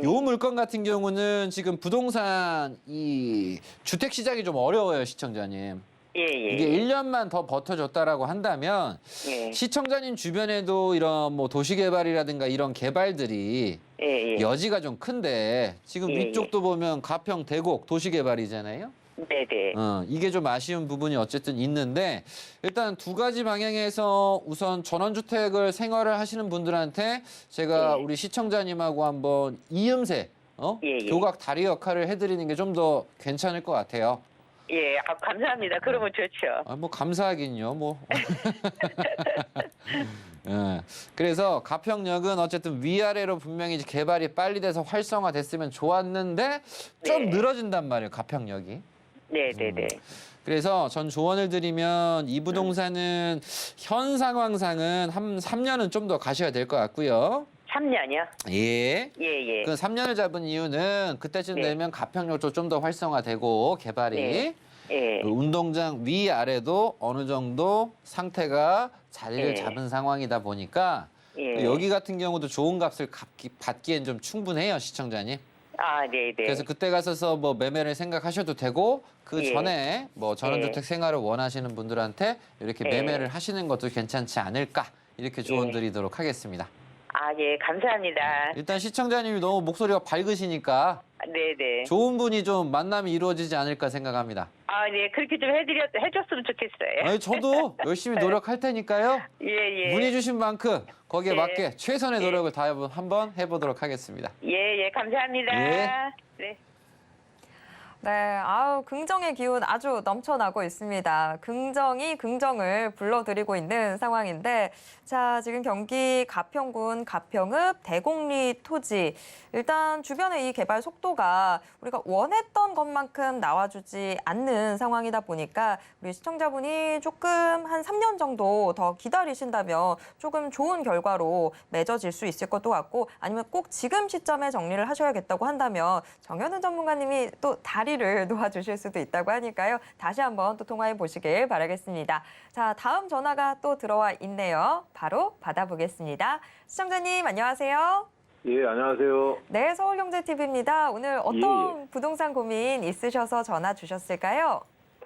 요 물건 같은 경우는 지금 부동산 이 주택 시장이 좀 어려워요, 시청자님. 예. 이게 1년만 더 버텨줬다라고 한다면 예. 시청자님 주변에도 이런 뭐 도시개발이라든가 이런 개발들이 예. 여지가 좀 큰데 지금 예, 위쪽도 보면 가평, 대곡 도시개발이잖아요. 네네. 이게 좀 아쉬운 부분이 어쨌든 있는데 일단 두 가지 방향에서 우선 전원주택을 생활을 하시는 분들한테 제가 예. 우리 시청자님하고 한번 이음새 예. 교각 다리 역할을 해드리는 게 좀 더 괜찮을 것 같아요. 예. 감사합니다. 그러면 좋죠. 뭐 감사하긴요, 뭐. 예. 그래서 가평역은 어쨌든 위아래로 분명히 이제 개발이 빨리 돼서 활성화됐으면 좋았는데 좀 네. 늘어진단 말이에요, 가평역이. 네네네. 그래서 전 조언을 드리면 이 부동산은 현 상황상은 한 3년은 좀 더 가셔야 될 것 같고요. 3년이요? 예. 예. 그 3년을 잡은 이유는 그때쯤 네. 되면 가평역도 좀 더 활성화되고 개발이 네. 예. 그 운동장 위아래도 어느 정도 상태가 자리를 예. 잡은 상황이다 보니까 예. 여기 같은 경우도 좋은 값을 받기엔 좀 충분해요, 시청자님. 네네. 그래서 그때 가서서 뭐 매매를 생각하셔도 되고 그 예. 전에 뭐 전원주택 생활을 원하시는 분들한테 이렇게 예. 매매를 하시는 것도 괜찮지 않을까 이렇게 조언 예. 드리도록 하겠습니다. 아, 예, 감사합니다. 일단 시청자님이 너무 목소리가 밝으시니까 네네. 좋은 분이 좀 만남이 이루어지지 않을까 생각합니다. 아, 네, 그렇게 좀 해줬으면 좋겠어요. 아니, 저도 열심히 노력할 테니까요. 예, 예. 문의 주신 만큼 거기에 예. 맞게 최선의 예. 노력을 다해 한번 해보도록 하겠습니다. 예, 예, 감사합니다. 예. 네. 네, 아우, 긍정의 기운 아주 넘쳐나고 있습니다. 긍정이 긍정을 불러들이고 있는 상황인데, 자, 지금 경기 가평군 가평읍 대곡리 토지. 일단 주변의 이 개발 속도가 우리가 원했던 것만큼 나와주지 않는 상황이다 보니까 우리 시청자분이 조금 한 3년 정도 더 기다리신다면 조금 좋은 결과로 맺어질 수 있을 것도 같고, 아니면 꼭 지금 시점에 정리를 하셔야겠다고 한다면 정현우 전문가님이 또 다리를 놓아주실 수도 있다고 하니까요. 다시 한번 또 통화해 보시길 바라겠습니다. 자, 다음 전화가 또 들어와 있네요. 바로 받아보겠습니다. 시청자님 안녕하세요. 예, 안녕하세요. 네, 서울경제TV입니다. 오늘 어떤 부동산 고민 있으셔서 전화 주셨을까요?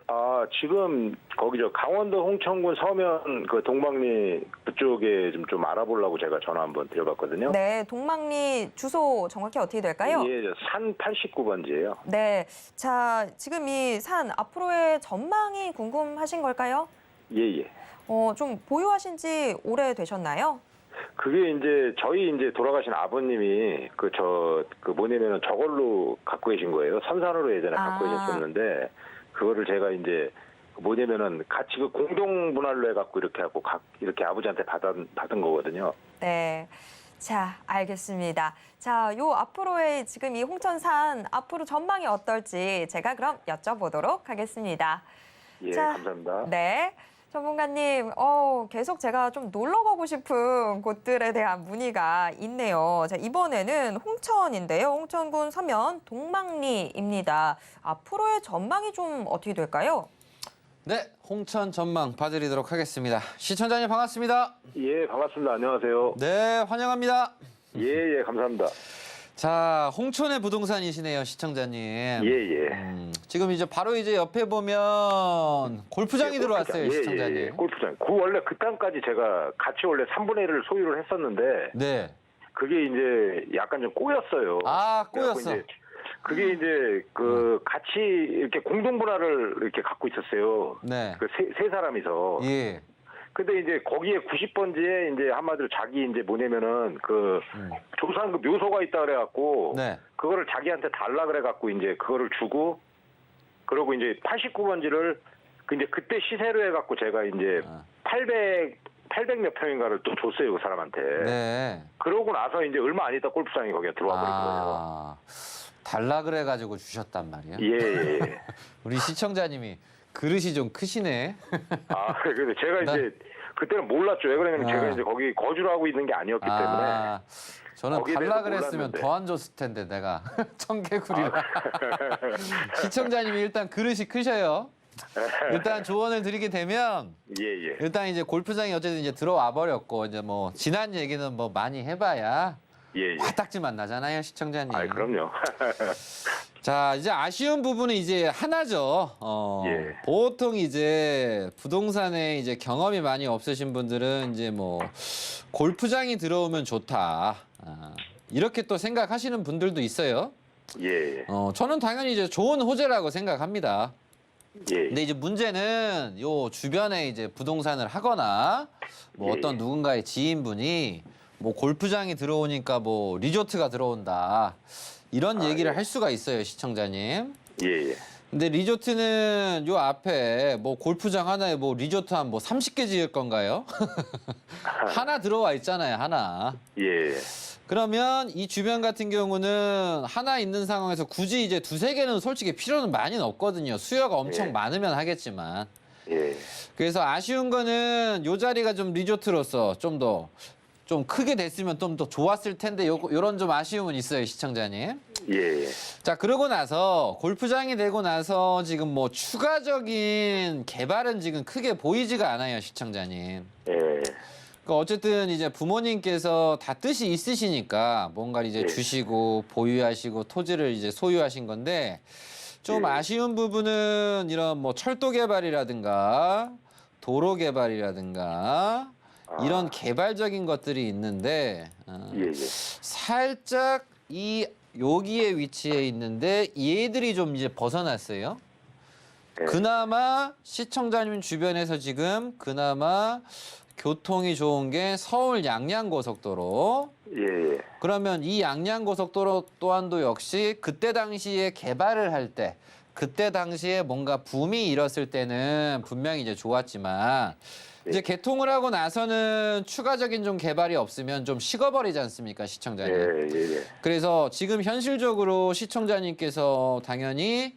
아, 지금 거기 강원도 홍천군 서면 그 동방리 그쪽에 좀 알아보려고 제가 전화 한번 드려봤거든요. 네, 동망리 주소 정확히 어떻게 될까요? 예, 산 89번지예요. 네, 자, 지금 이 산 앞으로의 전망이 궁금하신 걸까요? 예, 예. 좀 보유하신 지 오래되셨나요? 그게 이제 저희 이제 돌아가신 아버님이 뭐냐면은 저걸로 갖고 계신 거예요. 선산으로 예전에 갖고 계셨었는데 그거를 제가 이제 뭐냐면은 같이 그 공동 분할로 해갖고 이렇게 하고 이렇게 아버지한테 받은 거거든요. 네. 자, 알겠습니다. 자, 요 앞으로의 지금 이 홍천산 앞으로 전망이 어떨지 제가 그럼 여쭤보도록 하겠습니다. 예, 자, 감사합니다. 네. 전문가님, 계속 제가 좀 놀러 가고 싶은 곳들에 대한 문의가 있네요. 자, 이번에는 홍천인데요. 홍천군 서면 동망리입니다. 앞으로의 전망이 좀 어떻게 될까요? 네, 홍천 전망 봐드리도록 하겠습니다. 시청자님 반갑습니다. 예, 반갑습니다. 안녕하세요. 네, 환영합니다. 예, 감사합니다. 자, 홍천의 부동산이시네요, 시청자님. 예, 예. 지금 이제 바로 이제 옆에 보면 골프장이 들어왔어요, 시청자님. 예, 골프장. 원래 그 땅까지 제가 같이 원래 3분의 1을 소유를 했었는데 네. 그게 이제 약간 좀 꼬였어요. 아, 그래갖고 꼬였어. 이제 그게 이제 같이 이렇게 공동 분할을 이렇게 갖고 있었어요. 네. 그 세 사람이서. 예. 근데 이제 거기에 90번지에 이제 한마디로 자기 이제 뭐냐면은 조사한 그 묘소가 있다 그래갖고 네. 그거를 자기한테 달라 그래갖고 이제 그거를 주고 그러고 이제 89번지를 이제 그때 시세로 해갖고 제가 이제 800 몇 평인가를 또 줬어요 그 사람한테. 네. 그러고 나서 이제 얼마 안 있다 골프장이 거기에 들어와 버린 거예요. 달라 그래가지고 주셨단 말이에요. 예. 우리 시청자님이 그릇이 좀 크시네. 아, 근데 제가 이제 그때는 몰랐죠. 왜 그러냐면 제가 이제 거기 거주를 하고 있는 게 아니었기 때문에. 저는 거기에 달라 대해서 그랬으면 몰랐는데. 더 안 줬을 텐데 내가 청개구리라. 시청자님이 일단 그릇이 크셔요. 일단 조언을 드리게 되면 예. 일단 이제 골프장이 어쨌든 이제 들어와 버렸고 이제 뭐 지난 얘기는 뭐 많이 해봐야 예. 화딱지만 나잖아요, 시청자님. 아, 그럼요. 자, 이제 아쉬운 부분은 이제 하나죠. 예. 보통 이제 부동산에 이제 경험이 많이 없으신 분들은 이제 뭐 골프장이 들어오면 좋다. 이렇게 또 생각하시는 분들도 있어요. 예. 저는 당연히 이제 좋은 호재라고 생각합니다. 예. 근데 이제 문제는 요 주변에 이제 부동산을 하거나 뭐 예. 어떤 누군가의 지인분이 뭐 골프장이 들어오니까 뭐 리조트가 들어온다. 이런 얘기를 할 수가 있어요, 시청자님. 예. 근데 리조트는 요 앞에 뭐 골프장 하나에 뭐 리조트 한 뭐 30개 지을 건가요? 하나 들어와 있잖아요, 하나. 예. 그러면 이 주변 같은 경우는 하나 있는 상황에서 굳이 이제 두세 개는 솔직히 필요는 많이는 없거든요. 수요가 엄청 예. 많으면 하겠지만. 예. 그래서 아쉬운 거는 요 자리가 좀 리조트로서 좀 크게 됐으면 좀 더 좋았을 텐데 요런 좀 아쉬움은 있어요, 시청자님. 예. 자, 그러고 나서 골프장이 되고 나서 지금 뭐 추가적인 개발은 지금 크게 보이지가 않아요, 시청자님. 예. 그러니까 어쨌든 이제 부모님께서 다 뜻이 있으시니까 뭔가를 이제 예. 주시고 보유하시고 토지를 이제 소유하신 건데 좀 예. 아쉬운 부분은 이런 뭐 철도 개발이라든가 도로 개발이라든가 이런 개발적인 것들이 있는데 예, 예. 살짝 이 여기에 위치해 있는데 얘들이 좀 이제 벗어났어요. 예. 그나마 시청자님 주변에서 지금 그나마 교통이 좋은 게 서울 양양고속도로. 예, 예. 그러면 이 양양고속도로 또한도 역시 그때 당시에 개발을 할 때, 그때 당시에 뭔가 붐이 일었을 때는 분명히 이제 좋았지만 이제 개통을 하고 나서는 추가적인 좀 개발이 없으면 좀 식어버리지 않습니까, 시청자님? 예, 예, 예. 그래서 지금 현실적으로 시청자님께서 당연히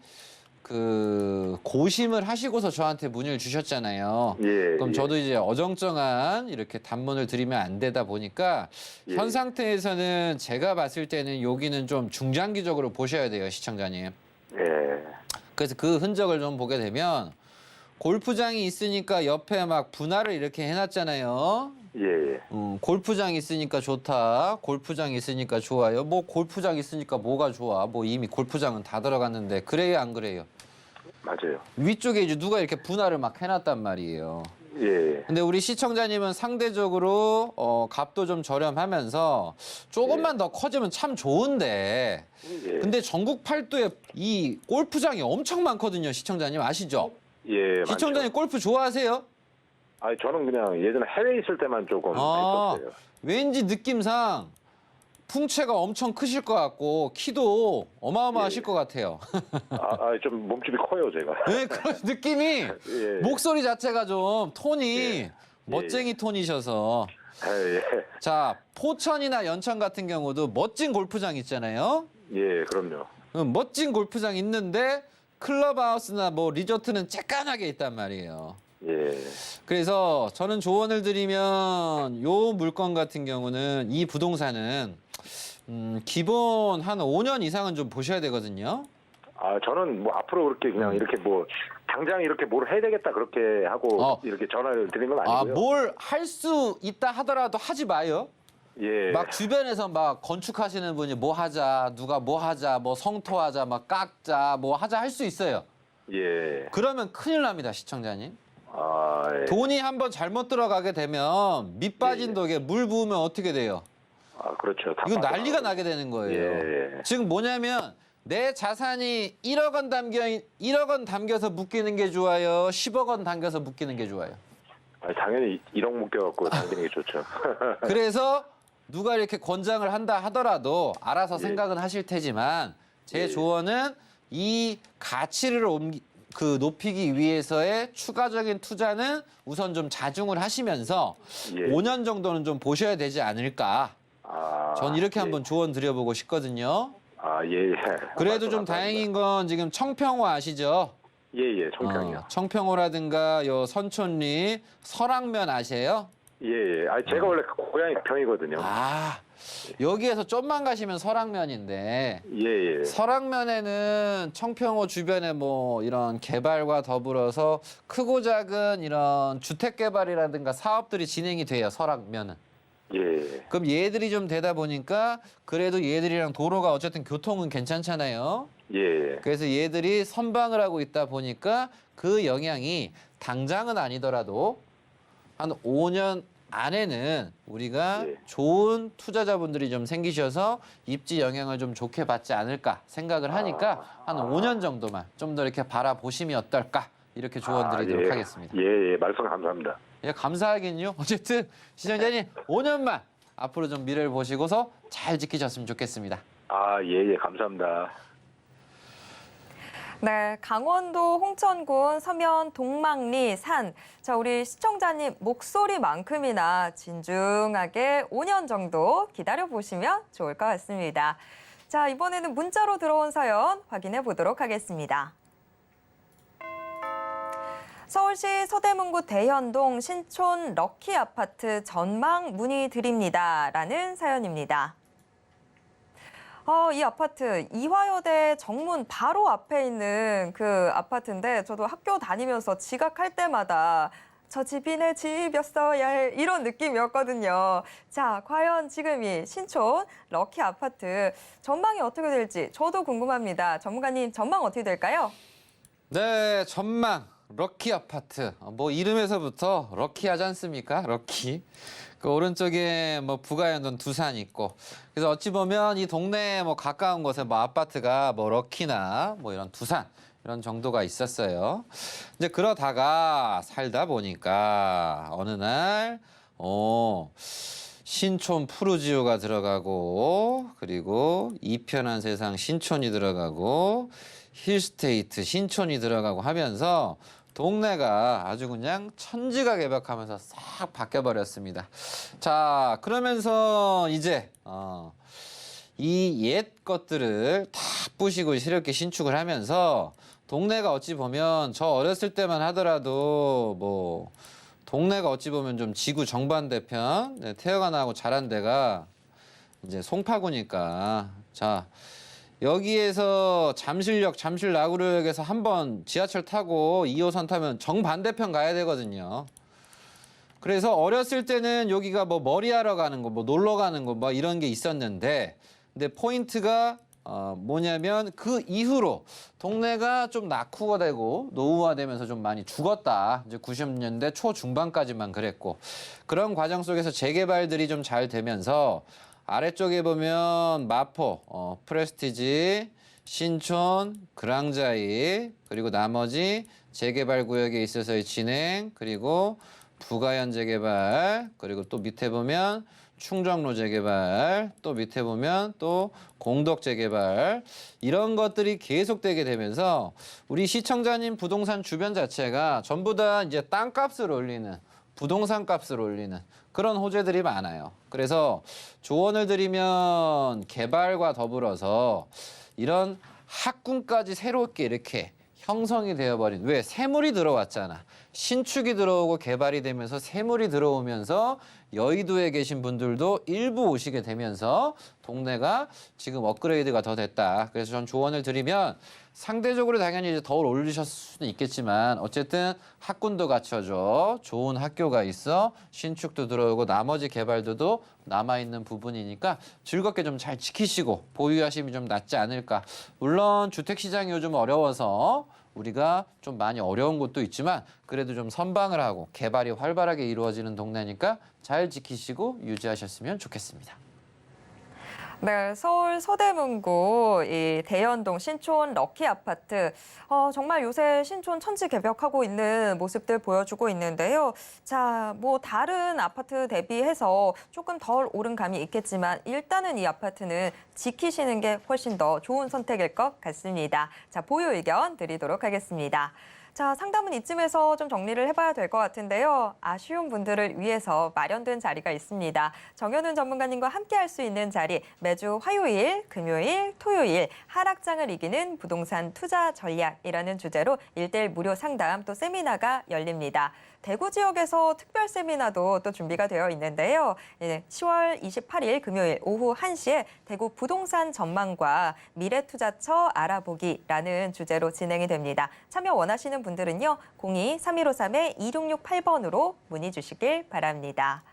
그 고심을 하시고서 저한테 문의를 주셨잖아요. 예, 그럼 예. 저도 이제 어정쩡한 이렇게 단문을 드리면 안 되다 보니까 예. 현 상태에서는 제가 봤을 때는 여기는 좀 중장기적으로 보셔야 돼요, 시청자님. 예. 그래서 그 흔적을 좀 보게 되면 골프장이 있으니까 옆에 막 분할을 이렇게 해놨잖아요. 예, 예. 골프장 있으니까 좋다. 골프장 있으니까 좋아요. 뭐 골프장 있으니까 뭐가 좋아. 뭐 이미 골프장은 다 들어갔는데 그래요, 안 그래요? 맞아요. 위쪽에 이제 누가 이렇게 분할을 막 해놨단 말이에요. 예, 근데 우리 시청자님은 상대적으로 값도 좀 저렴하면서 조금만 더 커지면 참 좋은데 예. 근데 전국 팔도에 이 골프장이 엄청 많거든요, 시청자님 아시죠? 예, 시청자님 많죠. 골프 좋아하세요? 아니, 저는 그냥 예전에 해외에 있을 때만 조금 아, 했었어요. 왠지 느낌상 풍채가 엄청 크실 것 같고 키도 어마어마하실 예. 것 같아요. 좀 몸집이 커요, 제가. 네, 그런 느낌이 예. 목소리 자체가 좀 톤이 예. 멋쟁이 톤이셔서 예, 자 포천이나 연천 같은 경우도 멋진 골프장 있잖아요. 예, 그럼요. 멋진 골프장 있는데 클럽하우스나 뭐 리조트는 쬐깐하게 있단 말이에요. 예, 그래서 저는 조언을 드리면 요 물건 같은 경우는 이 부동산은 기본 한 5년 이상은 좀 보셔야 되거든요. 저는 뭐 앞으로 그렇게 그냥 이렇게 뭐 당장 이렇게 뭘 해야 되겠다 그렇게 하고 이렇게 전화를 드린 건 아니고요. 뭘 할 수 있다 하더라도 하지 마요. 예, 막 주변에서 막 건축하시는 분이 뭐 하자, 누가 뭐 하자, 뭐 성토하자, 막 깎자, 뭐 하자 할 수 있어요. 예. 그러면 큰일 납니다, 시청자님. 예. 돈이 한번 잘못 들어가게 되면 밑 빠진 예. 독에 물 부으면 어떻게 돼요? 그렇죠. 다 이건 난리가 빠져나가고. 나게 되는 거예요. 예. 지금 뭐냐면 내 자산이 1억 원 담겨서 묶이는 게 좋아요? 10억 원 담겨서 묶이는 게 좋아요? 당연히 1억 묶여갖고 당기는 게 좋죠. 그래서 누가 이렇게 권장을 한다 하더라도 알아서 예. 생각은 하실 테지만 제 예. 조언은 이 가치를 높이기 위해서의 추가적인 투자는 우선 좀 자중을 하시면서 예. 5년 정도는 좀 보셔야 되지 않을까. 전 이렇게 예. 한번 조언 드려보고 싶거든요. 예. 그래도 좀 감사합니다. 다행인 건 지금 청평호 아시죠? 예, 청평이요. 청평호라든가 요 선촌리 설악면 아세요? 예. 제가 원래 고향이 평이거든요. 여기에서 좀만 가시면 설악면인데 예. 설악면에는 청평호 주변에 뭐 이런 개발과 더불어서 크고 작은 이런 주택 개발이라든가 사업들이 진행이 돼요, 설악면은. 예. 그럼 얘들이 좀 되다 보니까 그래도 얘들이랑 도로가 어쨌든 교통은 괜찮잖아요. 예. 그래서 얘들이 선방을 하고 있다 보니까 그 영향이 당장은 아니더라도 한 5년 안에는 우리가 예. 좋은 투자자분들이 좀 생기셔서 입지 영향을 좀 좋게 받지 않을까 생각을 하니까 한 5년 정도만 좀 더 이렇게 바라보시면 어떨까 이렇게 조언 드리도록 예. 하겠습니다. 예. 말씀 감사합니다. 예, 감사하긴요. 어쨌든 시청자님 5년만 앞으로 좀 미래를 보시고서 잘 지키셨으면 좋겠습니다. 예. 감사합니다. 네, 강원도 홍천군 서면 동막리 산. 자, 우리 시청자님 목소리만큼이나 진중하게 5년 정도 기다려보시면 좋을 것 같습니다. 자, 이번에는 문자로 들어온 사연 확인해 보도록 하겠습니다. 서울시 서대문구 대현동 신촌 럭키 아파트 전망 문의드립니다. 라는 사연입니다. 이 아파트 이화여대 정문 바로 앞에 있는 그 아파트인데 저도 학교 다니면서 지각할 때마다 저 집이 내 집이었어야 해 이런 느낌이었거든요. 자, 과연 지금 이 신촌 럭키 아파트 전망이 어떻게 될지 저도 궁금합니다. 전문가님 전망 어떻게 될까요? 네, 전망. 럭키 아파트. 뭐 이름에서부터 럭키하지 않습니까? 럭키. 그 오른쪽에 뭐 부가연동 두산 있고. 그래서 어찌 보면 이 동네에 뭐 가까운 곳에 뭐 아파트가 뭐 럭키나 뭐 이런 두산 이런 정도가 있었어요. 이제 그러다가 살다 보니까 어느 날 신촌 푸르지오가 들어가고 그리고 이편한 세상 신촌이 들어가고 힐스테이트 신촌이 들어가고 하면서 동네가 아주 그냥 천지가 개벽하면서 싹 바뀌어버렸습니다. 자, 그러면서 이제 이 옛 것들을 다 부시고 새롭게 신축을 하면서 동네가 어찌 보면 저 어렸을 때만 하더라도 뭐 동네가 어찌 보면 좀 지구 정반대편 태어가 나고 자란 데가 이제 송파구니까 자 여기에서 잠실역 잠실 나구루역에서 한번 지하철 타고 2호선 타면 정반대편 가야 되거든요. 그래서 어렸을 때는 여기가 뭐 머리하러 가는 거, 뭐 놀러 가는 거, 뭐 이런 게 있었는데, 근데 포인트가 뭐냐면 그 이후로 동네가 좀 낙후화되고 노후화되면서 좀 많이 죽었다. 이제 90년대 초중반까지만 그랬고 그런 과정 속에서 재개발들이 좀 잘 되면서 아래쪽에 보면 마포, 프레스티지, 신촌, 그랑자이 그리고 나머지 재개발 구역에 있어서의 진행 그리고 부가연 재개발 그리고 또 밑에 보면 충정로 재개발 또 밑에 보면 또 공덕 재개발 이런 것들이 계속되게 되면서 우리 시청자님 부동산 주변 자체가 전부 다 이제 땅값을 올리는 부동산 값을 올리는 그런 호재들이 많아요. 그래서 조언을 드리면 개발과 더불어서 이런 학군까지 새롭게 이렇게 형성이 되어버린 왜 새물이 들어왔잖아. 신축이 들어오고 개발이 되면서 새물이 들어오면서 여의도에 계신 분들도 일부 오시게 되면서 동네가 지금 업그레이드가 더 됐다. 그래서 전 조언을 드리면 상대적으로 당연히 이제 더 올리셨을 수는 있겠지만 어쨌든 학군도 갖춰져 좋은 학교가 있어 신축도 들어오고 나머지 개발도도 남아있는 부분이니까 즐겁게 좀 잘 지키시고 보유하심이 좀 낫지 않을까. 물론 주택시장이 요즘 어려워서 우리가 좀 많이 어려운 곳도 있지만 그래도 좀 선방을 하고 개발이 활발하게 이루어지는 동네니까 잘 지키시고 유지하셨으면 좋겠습니다. 네, 서울 서대문구 이 대연동 신촌 럭키 아파트. 정말 요새 신촌 천지 개벽하고 있는 모습들 보여주고 있는데요. 자, 뭐 다른 아파트 대비해서 조금 덜 오른 감이 있겠지만 일단은 이 아파트는 지키시는 게 훨씬 더 좋은 선택일 것 같습니다. 자, 보유 의견 드리도록 하겠습니다. 자, 상담은 이쯤에서 좀 정리를 해봐야 될 것 같은데요. 아쉬운 분들을 위해서 마련된 자리가 있습니다. 정현훈 전문가님과 함께 할 수 있는 자리, 매주 화요일, 금요일, 토요일 하락장을 이기는 부동산 투자 전략이라는 주제로 1:1 무료 상담 또 세미나가 열립니다. 대구 지역에서 특별 세미나도 또 준비가 되어 있는데요. 10월 28일 금요일 오후 1시에 대구 부동산 전망과 미래투자처 알아보기라는 주제로 진행이 됩니다. 참여 원하시는 분들은요. 02-3153-2668번으로 문의 주시길 바랍니다.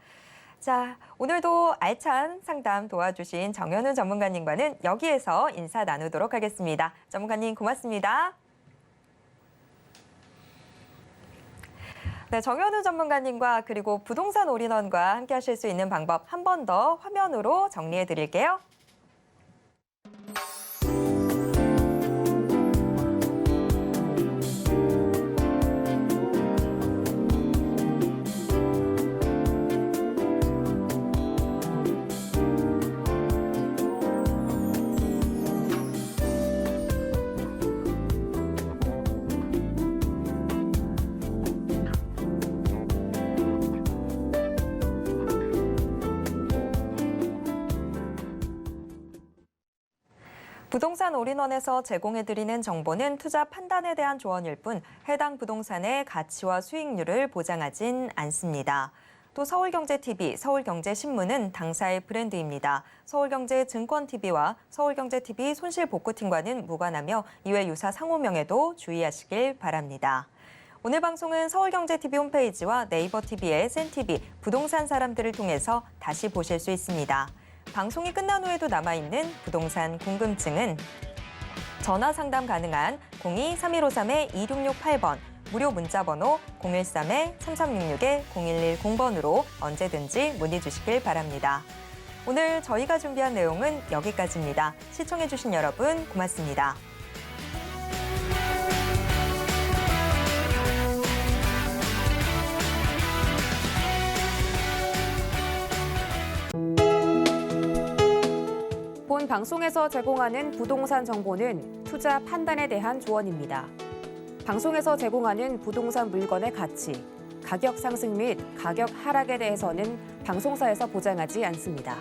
자, 오늘도 알찬 상담 도와주신 정현훈 전문가님과는 여기에서 인사 나누도록 하겠습니다. 전문가님 고맙습니다. 네, 정현우 전문가님과 그리고 부동산 올인원과 함께 하실 수 있는 방법 한 번 더 화면으로 정리해 드릴게요. 부동산 올인원에서 제공해드리는 정보는 투자 판단에 대한 조언일 뿐 해당 부동산의 가치와 수익률을 보장하진 않습니다. 또 서울경제TV, 서울경제신문은 당사의 브랜드입니다. 서울경제증권TV와 서울경제TV 손실복구팀과는 무관하며 이외 유사 상호명에도 주의하시길 바랍니다. 오늘 방송은 서울경제TV 홈페이지와 네이버TV의 센TV, 부동산 사람들을 통해서 다시 보실 수 있습니다. 방송이 끝난 후에도 남아있는 부동산 궁금증은 전화 상담 가능한 02-3153-2668번, 무료 문자번호 013-3366-0110번으로 언제든지 문의 주시길 바랍니다. 오늘 저희가 준비한 내용은 여기까지입니다. 시청해주신 여러분 고맙습니다. 본 방송에서 제공하는 부동산 정보는 투자 판단에 대한 조언입니다. 방송에서 제공하는 부동산 물건의 가치, 가격 상승 및 가격 하락에 대해서는 방송사에서 보장하지 않습니다.